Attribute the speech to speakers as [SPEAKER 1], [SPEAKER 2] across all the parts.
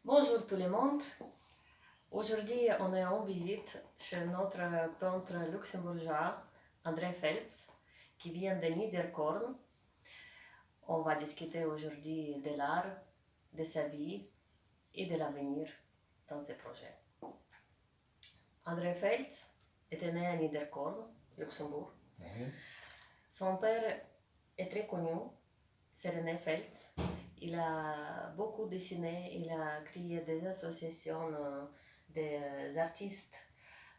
[SPEAKER 1] Bonjour tout le monde. Aujourd'hui, on est en visite chez notre peintre luxembourgeois, André Feltz, qui vient de Niederkorn. On va discuter aujourd'hui de l'art, de sa vie et de l'avenir dans ses projets. André Feltz était né à Niederkorn, Luxembourg.
[SPEAKER 2] Oui.
[SPEAKER 1] Son père est très connu, c'est René Feltz. Il a beaucoup dessiné, il a créé des associations des artistes,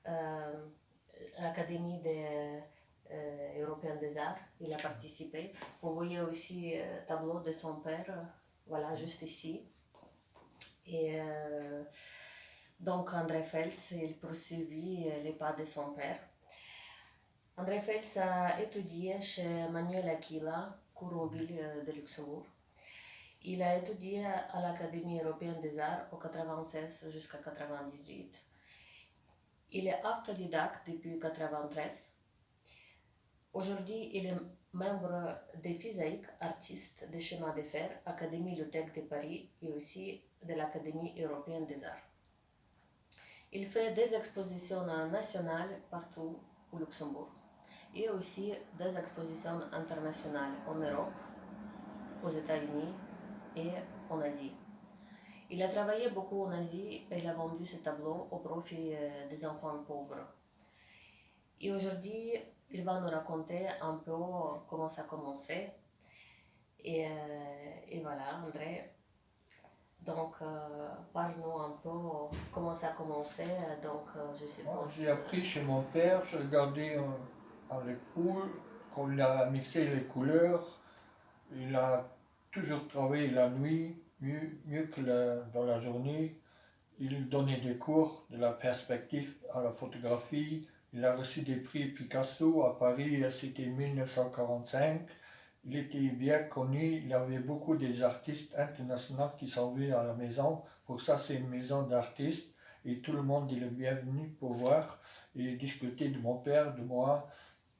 [SPEAKER 1] euh, l'Académie européenne des arts, il a participé. Vous voyez aussi le tableau de son père, voilà, juste ici. Et donc André Feltz, il poursuivit les pas de son père. André Feltz a étudié chez Manuel Aquila, Couronville de Luxembourg. Il a étudié à l'Académie européenne des arts au 96 jusqu'à 98. Il est autodidacte depuis 1993. Aujourd'hui, il est membre des Physiques artistes des chemins de fer, Académie Luthèque de Paris et aussi de l'Académie européenne des arts. Il fait des expositions nationales partout au Luxembourg et aussi des expositions internationales en Europe, aux États-Unis et en Asie. Il a travaillé beaucoup en Asie et il a vendu ses tableaux au profit des enfants pauvres. Et aujourd'hui, il va nous raconter un peu comment ça a commencé. Et voilà, André. Donc, parle-nous un peu comment ça a commencé. Donc, je suppose.
[SPEAKER 2] J'ai appris chez mon père, je regardais dans les poules, quand il a mixé les couleurs. Il a toujours travaillé la nuit, mieux que dans la journée. Il donnait des cours de la perspective à la photographie. Il a reçu des prix Picasso à Paris, c'était 1945. Il était bien connu, il avait beaucoup des artistes internationaux qui sont venus à la maison. Pour ça, c'est une maison d'artistes et tout le monde est le bienvenu pour voir et discuter de mon père, de moi.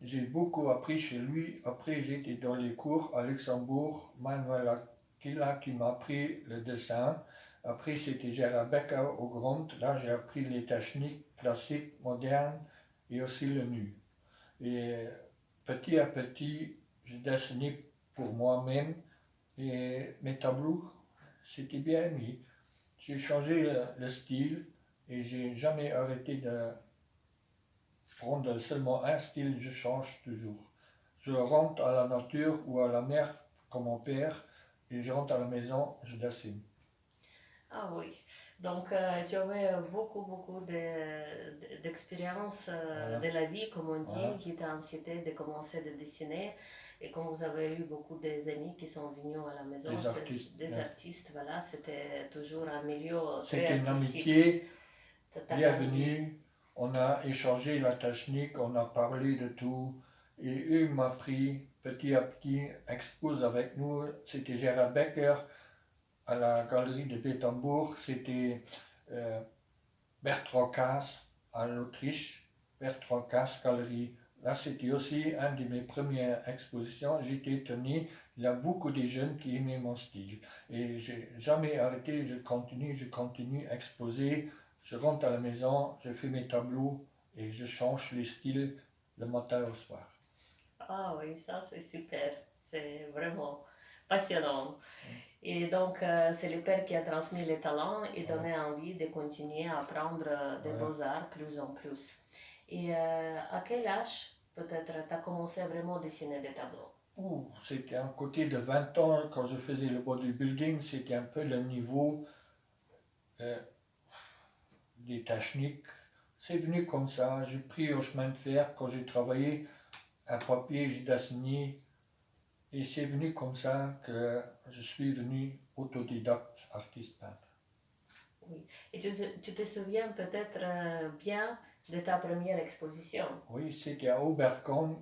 [SPEAKER 2] J'ai beaucoup appris chez lui. Après, j'étais dans les cours à Luxembourg, Manuel Aquila qui m'a appris le dessin. Après, c'était Gérard Becker au Grand. Là, j'ai appris les techniques classiques, modernes et aussi le nu. Et petit à petit, je dessinais pour moi-même et mes tableaux, c'était bien mis. J'ai changé le style et j'ai jamais arrêté de prendre seulement un style, je change toujours. Je rentre à la nature ou à la mer comme mon père et je rentre à la maison, je dessine.
[SPEAKER 1] Ah oui. Donc, tu avais beaucoup d'expérience
[SPEAKER 2] Voilà.
[SPEAKER 1] de la vie, comme on dit,
[SPEAKER 2] Voilà.
[SPEAKER 1] qui t'a incité de commencer à dessiner. Et comme vous avez eu beaucoup d'amis qui sont venus à la maison,
[SPEAKER 2] Des artistes.
[SPEAKER 1] des artistes, voilà, c'était toujours un milieu très
[SPEAKER 2] C'était une
[SPEAKER 1] artistique.
[SPEAKER 2] amitié,
[SPEAKER 1] T'as
[SPEAKER 2] bienvenue. On a échangé la technique, on a parlé de tout. Et eux m'ont appris petit à petit, expose avec nous. C'était Gérard Becker à la galerie de Bettembourg. C'était Bertrand Casse à l'Autriche. Bertrand Casse Galerie. Là, c'était aussi une de mes premières expositions. J'étais étonné. Il y a beaucoup de jeunes qui aimaient mon style. Et j'ai jamais arrêté. Je continue à exposer. Je rentre à la maison, je fais mes tableaux et je change les styles le matin au soir.
[SPEAKER 1] Ah oui, ça c'est super. C'est vraiment passionnant. Et donc, c'est le père qui a transmis les talents et donné envie de continuer à apprendre des
[SPEAKER 2] Voilà.
[SPEAKER 1] beaux-arts plus en plus. Et à quel âge, peut-être, tu as commencé vraiment à dessiner des tableaux?
[SPEAKER 2] C'était un côté de 20 ans quand je faisais le bodybuilding, c'était un peu le niveau euh, des techniques. C'est venu comme ça, j'ai pris au chemin de fer quand j'ai travaillé un papier, j'ai dessiné et c'est venu comme ça que je suis venu autodidacte artiste peintre.
[SPEAKER 1] Oui. Et tu te souviens peut-être bien de ta première exposition?
[SPEAKER 2] Oui, c'était à Oberkampf,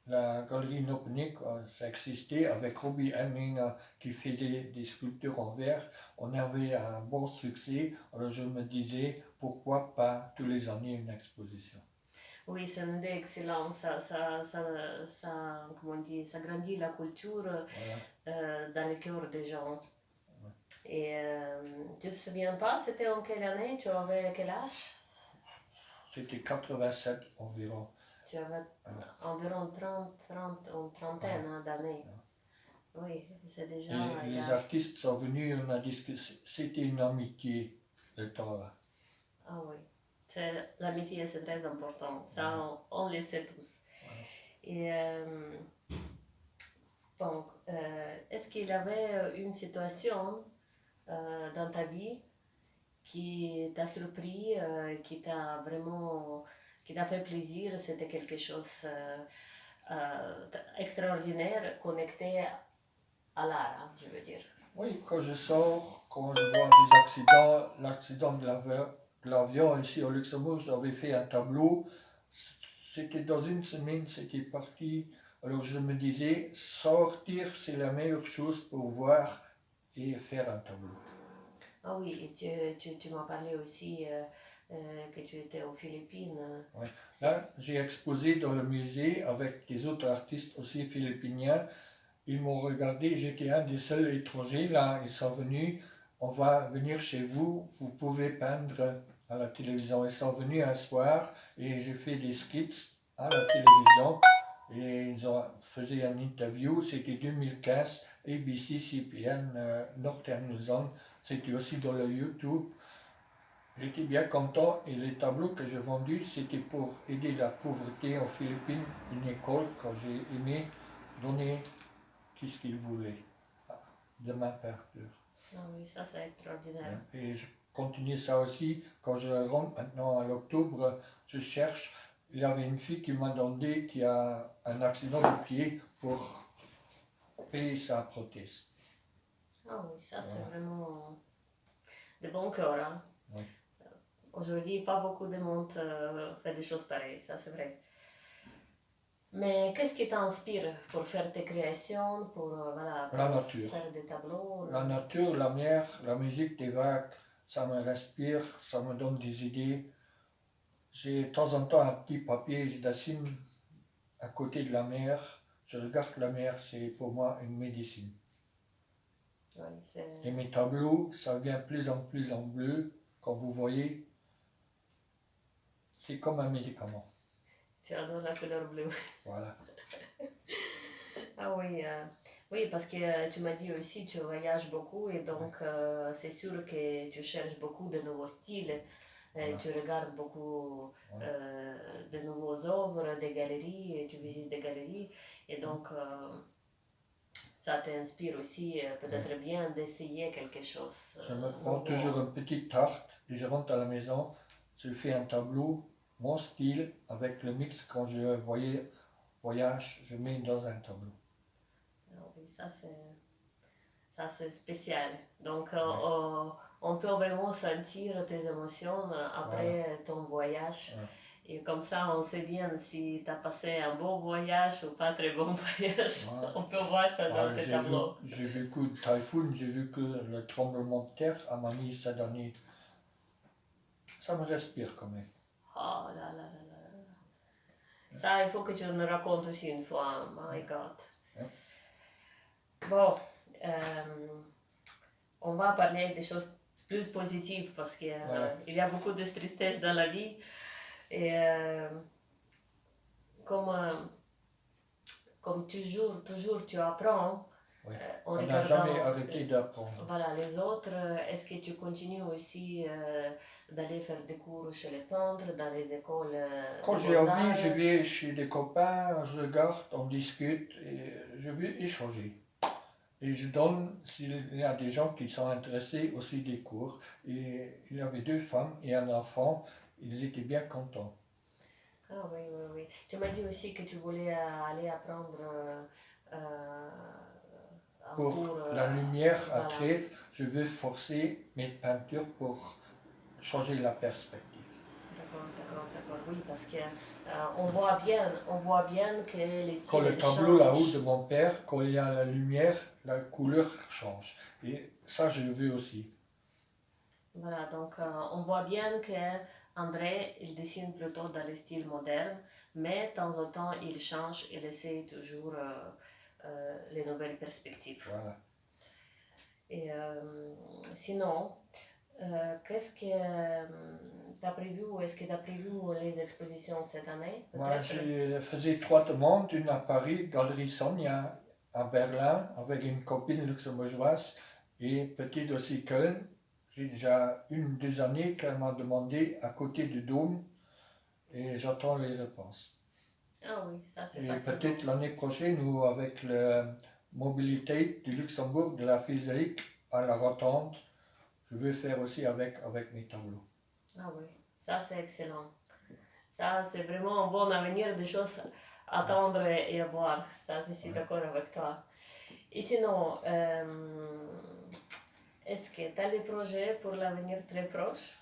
[SPEAKER 2] la galerie Nopnik, ça existait avec Robbie Hemminger qui faisait des sculptures en verre. On avait un bon succès, alors je me disais pourquoi pas tous les années une exposition.
[SPEAKER 1] Oui, c'est une idée excellente. Comment on dit, ça grandit la culture
[SPEAKER 2] Voilà.
[SPEAKER 1] dans le cœur des gens.
[SPEAKER 2] Ouais.
[SPEAKER 1] Et Tu te souviens pas, c'était en quelle année? Tu avais quel âge?
[SPEAKER 2] C'était 87 environ.
[SPEAKER 1] Tu avais
[SPEAKER 2] Ah.
[SPEAKER 1] environ 30 ou trentaine hein, d'années. Oui, c'est déjà...
[SPEAKER 2] Et
[SPEAKER 1] il y
[SPEAKER 2] les
[SPEAKER 1] a-
[SPEAKER 2] artistes sont venus, on a dit que c'était une amitié, le temps-là.
[SPEAKER 1] Ah oui, l'amitié c'est très important, ça on le sait tous. Et donc, est-ce qu'il y avait une situation dans ta vie qui t'a surpris, qui t'a fait plaisir, c'était quelque chose extraordinaire connecté à l'art, hein, je veux dire.
[SPEAKER 2] Oui, quand je sors, quand je vois des accidents, l'accident de l'avion ici au Luxembourg, j'avais fait un tableau. C'était dans une semaine, c'était parti. Alors je me disais, sortir, c'est la meilleure chose pour voir et faire un tableau.
[SPEAKER 1] Ah oui, et tu m'as parlé aussi que tu étais aux Philippines.
[SPEAKER 2] Ouais. Là, j'ai exposé dans le musée avec des autres artistes aussi philippiniens. Ils m'ont regardé, j'étais un des seuls étrangers. Là, ils sont venus. On va venir chez vous, vous pouvez peindre à la télévision. Ils sont venus un soir et j'ai fait des skits à la télévision. Et ils ont fait une interview, c'était 2015, ABC, CPN, Northern Zone. C'était aussi dans le YouTube. J'étais bien content et les tableaux que j'ai vendus, c'était pour aider la pauvreté aux Philippines, une école que j'ai aimé donner tout ce qu'ils voulaient de ma peinture.
[SPEAKER 1] Ah oui, ça c'est extraordinaire.
[SPEAKER 2] Et je continue ça aussi. Quand je rentre maintenant à l'octobre, je cherche. Il y avait une fille qui m'a demandé qui a un accident du pied pour payer sa prothèse.
[SPEAKER 1] Ah oui, ça c'est vraiment de bon cœur. Hein?
[SPEAKER 2] Oui.
[SPEAKER 1] Aujourd'hui, pas beaucoup de monde fait des choses pareilles, ça c'est vrai. Mais qu'est-ce qui t'inspire pour faire tes créations, pour,
[SPEAKER 2] La
[SPEAKER 1] pour
[SPEAKER 2] nature.
[SPEAKER 1] faire des tableaux?
[SPEAKER 2] La nature, la mer, la musique des vagues, ça me respire, ça me donne des idées. J'ai de temps en temps un petit papier, je dessine à côté de la mer. Je regarde la mer, c'est pour moi une médecine.
[SPEAKER 1] Oui,
[SPEAKER 2] Et mes tableaux, ça vient plus en bleu. Quand vous voyez, c'est comme un médicament.
[SPEAKER 1] Tu adores la couleur bleue.
[SPEAKER 2] Voilà.
[SPEAKER 1] Ah oui, oui, parce que tu m'as dit aussi tu voyages beaucoup et donc c'est sûr que tu cherches beaucoup de nouveaux styles.
[SPEAKER 2] Voilà.
[SPEAKER 1] Tu regardes beaucoup de nouvelles œuvres, des galeries, et tu visites des galeries et donc ça t'inspire aussi peut-être bien d'essayer quelque chose.
[SPEAKER 2] Je me prends
[SPEAKER 1] nouveau.
[SPEAKER 2] toujours une petite tarte et je rentre à la maison, je fais un tableau, mon style, avec le mix quand je voyage, je mets dans un tableau.
[SPEAKER 1] Ah oui, ça c'est spécial. Donc on peut vraiment sentir tes émotions après ton voyage.
[SPEAKER 2] Ouais.
[SPEAKER 1] Et comme ça, on sait bien si tu as passé un bon voyage ou pas très bon voyage.
[SPEAKER 2] Ouais.
[SPEAKER 1] On peut voir ça dans tes tableaux.
[SPEAKER 2] J'ai vécu le typhoon, j'ai vu que le tremblement de terre à Manille cette année. Ça me respire quand même.
[SPEAKER 1] Oh là là là là là. Ça, il faut que tu nous racontes aussi une fois. My God.
[SPEAKER 2] Ouais.
[SPEAKER 1] Bon, on va parler des choses plus positives parce qu'il y a beaucoup de tristesse dans la vie. Et comme toujours tu apprends.
[SPEAKER 2] Oui.
[SPEAKER 1] On
[SPEAKER 2] n'a jamais arrêté d'apprendre.
[SPEAKER 1] Voilà, les autres, est-ce que tu continues aussi d'aller faire des cours chez les peintres, dans les écoles
[SPEAKER 2] Quand j'ai envie, je vais chez des copains, je regarde, on discute et je vais échanger. Et je donne, s'il y a des gens qui sont intéressés, aussi des cours. Et il y avait 2 femmes et un enfant, ils étaient bien contents.
[SPEAKER 1] Ah oui, oui, oui. Tu m'as dit aussi que tu voulais aller apprendre
[SPEAKER 2] pour
[SPEAKER 1] cours,
[SPEAKER 2] la lumière à
[SPEAKER 1] voilà.
[SPEAKER 2] Trèves, je veux forcer mes peintures pour changer la perspective.
[SPEAKER 1] D'accord, oui, parce que on voit bien que les styles
[SPEAKER 2] Quand le tableau
[SPEAKER 1] changent.
[SPEAKER 2] là-haut de mon père, quand il y a la lumière, la couleur change. Et ça, je le veux aussi.
[SPEAKER 1] Voilà, donc on voit bien que André, il dessine plutôt dans le style moderne, mais de temps en temps, il change, il essaie toujours les nouvelles perspectives.
[SPEAKER 2] Voilà.
[SPEAKER 1] Et sinon, Qu'est-ce que tu as prévu ou est-ce que tu as prévu les expositions cette année?
[SPEAKER 2] Moi,
[SPEAKER 1] Peut-être.
[SPEAKER 2] j'ai fait 3 demandes, une à Paris, Galerie Sonia, à Berlin, avec une copine luxembourgeoise, et peut-être aussi Köln. J'ai déjà 1 2 années qu'elle m'a demandé à côté du Dôme, et j'attends les réponses.
[SPEAKER 1] Ah oui, ça c'est
[SPEAKER 2] Et
[SPEAKER 1] facile.
[SPEAKER 2] peut-être l'année prochaine, ou avec la mobilité du Luxembourg, de la physique à la rotonde, je vais faire aussi avec mes tableaux.
[SPEAKER 1] Ah oui, ça c'est excellent. Ça c'est vraiment un bon avenir, des choses à attendre et à voir. Ça, je suis
[SPEAKER 2] Ouais.
[SPEAKER 1] d'accord avec toi. Et sinon, est-ce que tu as des projets pour l'avenir très proche?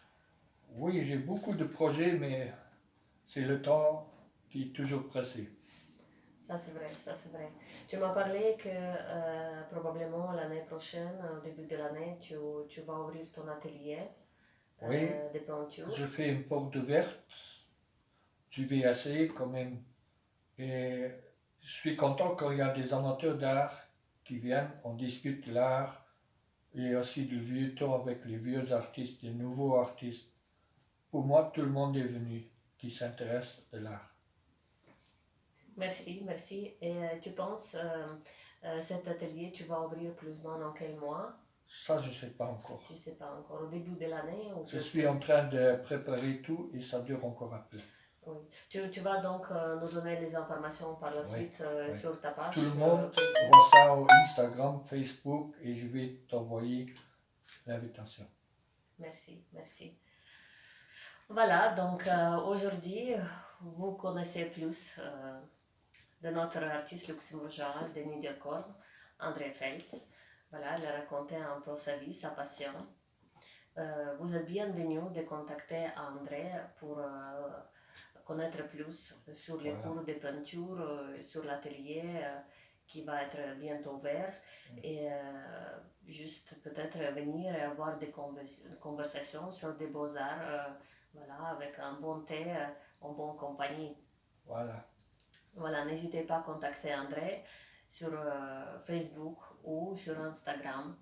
[SPEAKER 2] Oui, j'ai beaucoup de projets, mais c'est le temps qui est toujours pressé.
[SPEAKER 1] Ça c'est vrai, ça c'est vrai. Tu m'as parlé que probablement l'année prochaine, au début de l'année, tu vas ouvrir ton atelier
[SPEAKER 2] Oui,
[SPEAKER 1] de peinture.
[SPEAKER 2] je fais une porte ouverte, je vais essayer quand même. Et je suis content quand il y a des amateurs d'art qui viennent, on discute l'art et aussi du vieux temps avec les vieux artistes, les nouveaux artistes. Pour moi, tout le monde est venu qui s'intéresse de l'art.
[SPEAKER 1] Merci, merci. Et tu penses, cet atelier, tu vas ouvrir plus ou moins dans quel mois?
[SPEAKER 2] Ça, je ne sais pas encore.
[SPEAKER 1] Tu sais pas encore, au début de l'année ou
[SPEAKER 2] Je
[SPEAKER 1] plus
[SPEAKER 2] suis
[SPEAKER 1] tôt?
[SPEAKER 2] en train de préparer tout et ça dure encore un peu.
[SPEAKER 1] Oui. Tu vas donc nous donner les informations par la
[SPEAKER 2] Oui,
[SPEAKER 1] suite
[SPEAKER 2] oui.
[SPEAKER 1] sur ta page
[SPEAKER 2] Tout le monde
[SPEAKER 1] Facebook.
[SPEAKER 2] voit ça au Instagram, Facebook et je vais t'envoyer l'invitation.
[SPEAKER 1] Merci, merci. Voilà, donc aujourd'hui, vous connaissez plus de notre artiste luxembourgeois, Denis Delcorme, André Feltz. Voilà, il a raconté un peu sa vie, sa passion. Vous êtes bienvenus de contacter André pour connaître plus sur les
[SPEAKER 2] Voilà.
[SPEAKER 1] cours de peinture, sur l'atelier qui va être bientôt ouvert et juste peut-être venir et avoir des conversations sur des beaux-arts, voilà, avec un bon thé, en bonne compagnie.
[SPEAKER 2] Voilà.
[SPEAKER 1] Voilà, n'hésitez pas à contacter André sur Facebook ou sur Instagram.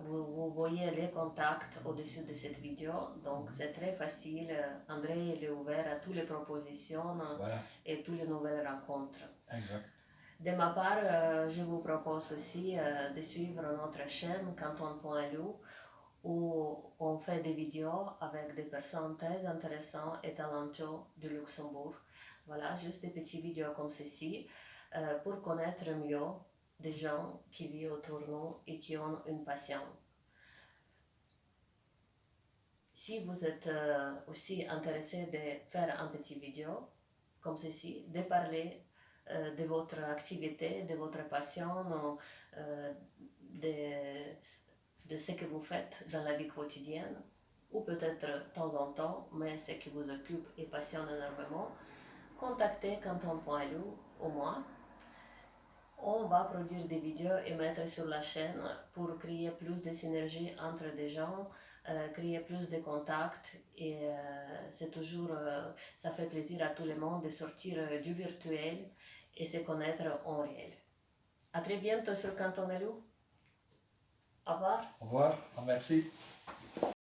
[SPEAKER 1] Vous voyez les contacts au-dessus de cette vidéo, donc c'est très facile. André il est ouvert à toutes les propositions
[SPEAKER 2] Voilà.
[SPEAKER 1] et toutes les nouvelles rencontres.
[SPEAKER 2] Exact.
[SPEAKER 1] De ma part, je vous propose aussi de suivre notre chaîne Canton.lu où on fait des vidéos avec des personnes très intéressantes et talentueuses du Luxembourg. Voilà, juste des petites vidéos comme ceci pour connaître mieux des gens qui vivent autour de nous et qui ont une passion. Si vous êtes aussi intéressé de faire un petit vidéo comme ceci, de parler de votre activité, de votre passion, de ce que vous faites dans la vie quotidienne, ou peut-être de temps en temps, mais ce qui vous occupe et passionne énormément, contactez Canton.lu ou moi. On va produire des vidéos et mettre sur la chaîne pour créer plus de synergie entre des gens, créer plus de contacts et c'est toujours, ça fait plaisir à tout le monde de sortir du virtuel et se connaître en réel. À très bientôt sur Canton.lu. Au revoir.
[SPEAKER 2] Au revoir. Merci.